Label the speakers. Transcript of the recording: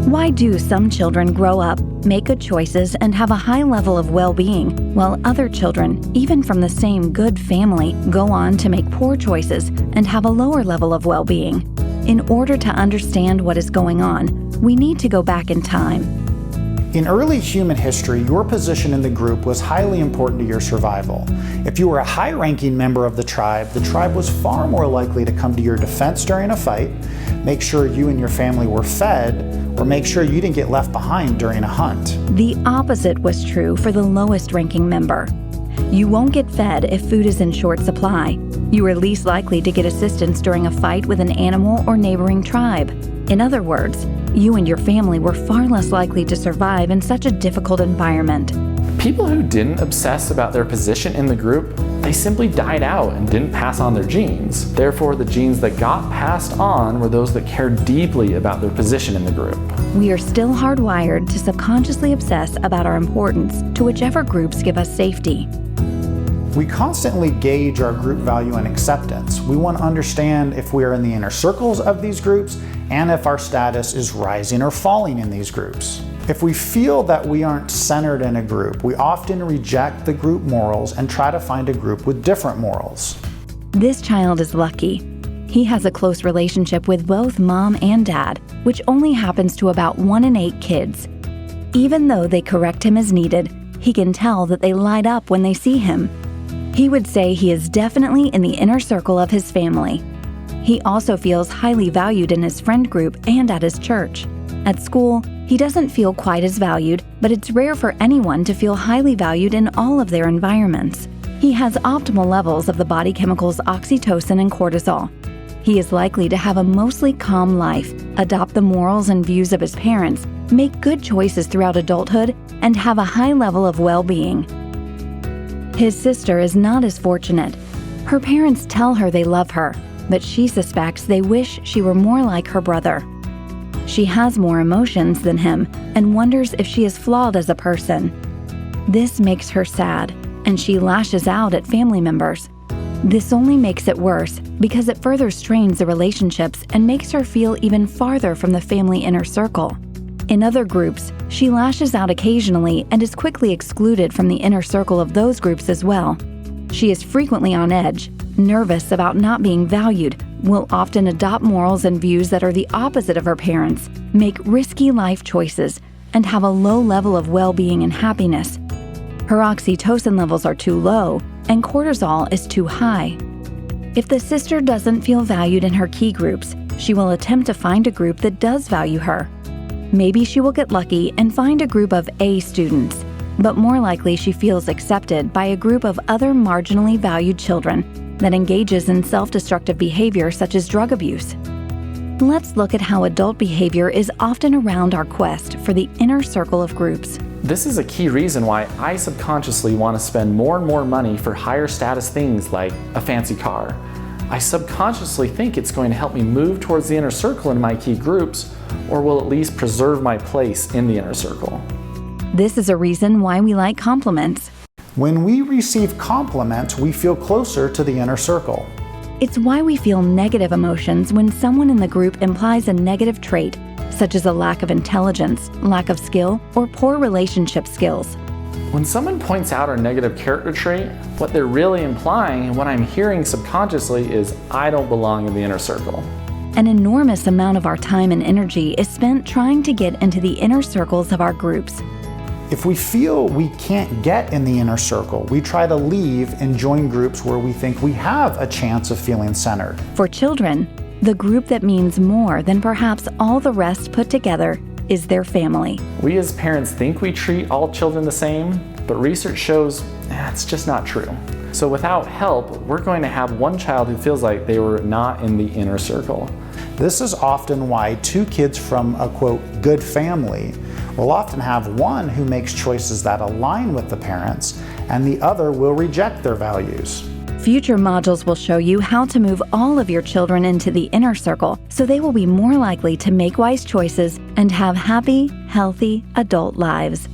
Speaker 1: Why do some children grow up, make good choices, and have a high level of well-being, while other children, even from the same good family, go on to make poor choices and have a lower level of well-being? In order to understand what is going on, we need to go back in time.
Speaker 2: In early human history, your position in the group was highly important to your survival. If you were a high-ranking member of the tribe was far more likely to come to your defense during a fight, make sure you and your family were fed, or make sure you didn't get left behind during a hunt.
Speaker 1: The opposite was true for the lowest-ranking member. You won't get fed if food is in short supply. You are least likely to get assistance during a fight with an animal or neighboring tribe. In other words, you and your family were far less likely to survive in such a difficult environment.
Speaker 3: People who didn't obsess about their position in the group, they simply died out and didn't pass on their genes. Therefore, the genes that got passed on were those that cared deeply about their position in the group.
Speaker 1: We are still hardwired to subconsciously obsess about our importance to whichever groups give us safety.
Speaker 2: We constantly gauge our group value and acceptance. We want to understand if we are in the inner circles of these groups and if our status is rising or falling in these groups. If we feel that we aren't centered in a group, we often reject the group morals and try to find a group with different morals.
Speaker 1: This child is lucky. He has a close relationship with both mom and dad, which only happens to about 1 in 8 kids. Even though they correct him as needed, he can tell that they light up when they see him. He would say he is definitely in the inner circle of his family. He also feels highly valued in his friend group and at his church. At school, he doesn't feel quite as valued, but it's rare for anyone to feel highly valued in all of their environments. He has optimal levels of the body chemicals oxytocin and cortisol. He is likely to have a mostly calm life, adopt the morals and views of his parents, make good choices throughout adulthood, and have a high level of well-being. His sister is not as fortunate. Her parents tell her they love her, but she suspects they wish she were more like her brother. She has more emotions than him and wonders if she is flawed as a person. This makes her sad, and she lashes out at family members. This only makes it worse because it further strains the relationships and makes her feel even farther from the family inner circle. In other groups, she lashes out occasionally and is quickly excluded from the inner circle of those groups as well. She is frequently on edge, nervous about not being valued, will often adopt morals and views that are the opposite of her parents, make risky life choices, and have a low level of well-being and happiness. Her oxytocin levels are too low, and cortisol is too high. If the sister doesn't feel valued in her key groups, she will attempt to find a group that does value her. Maybe she will get lucky and find a group of A students, but more likely she feels accepted by a group of other marginally valued children that engages in self-destructive behavior such as drug abuse. Let's look at how adult behavior is often around our quest for the inner circle of groups.
Speaker 3: This is a key reason why I subconsciously want to spend more and more money for higher status things like a fancy car. I subconsciously think it's going to help me move towards the inner circle in my key groups, or will at least preserve my place in the inner circle.
Speaker 1: This is a reason why we like compliments.
Speaker 2: When we receive compliments, we feel closer to the inner circle.
Speaker 1: It's why we feel negative emotions when someone in the group implies a negative trait, such as a lack of intelligence, lack of skill, or poor relationship skills.
Speaker 3: When someone points out our negative character trait, what they're really implying and what I'm hearing subconsciously is I don't belong in the inner circle.
Speaker 1: An enormous amount of our time and energy is spent trying to get into the inner circles of our groups.
Speaker 2: If we feel we can't get in the inner circle, we try to leave and join groups where we think we have a chance of feeling centered.
Speaker 1: For children, the group that means more than perhaps all the rest put together is their family.
Speaker 3: We as parents think we treat all children the same, but research shows it's just not true. So without help, we're going to have one child who feels like they were not in the inner circle.
Speaker 2: This is often why 2 kids from a, quote, good family will often have one who makes choices that align with the parents, and the other will reject their values.
Speaker 1: Future modules will show you how to move all of your children into the inner circle so they will be more likely to make wise choices and have happy, healthy adult lives.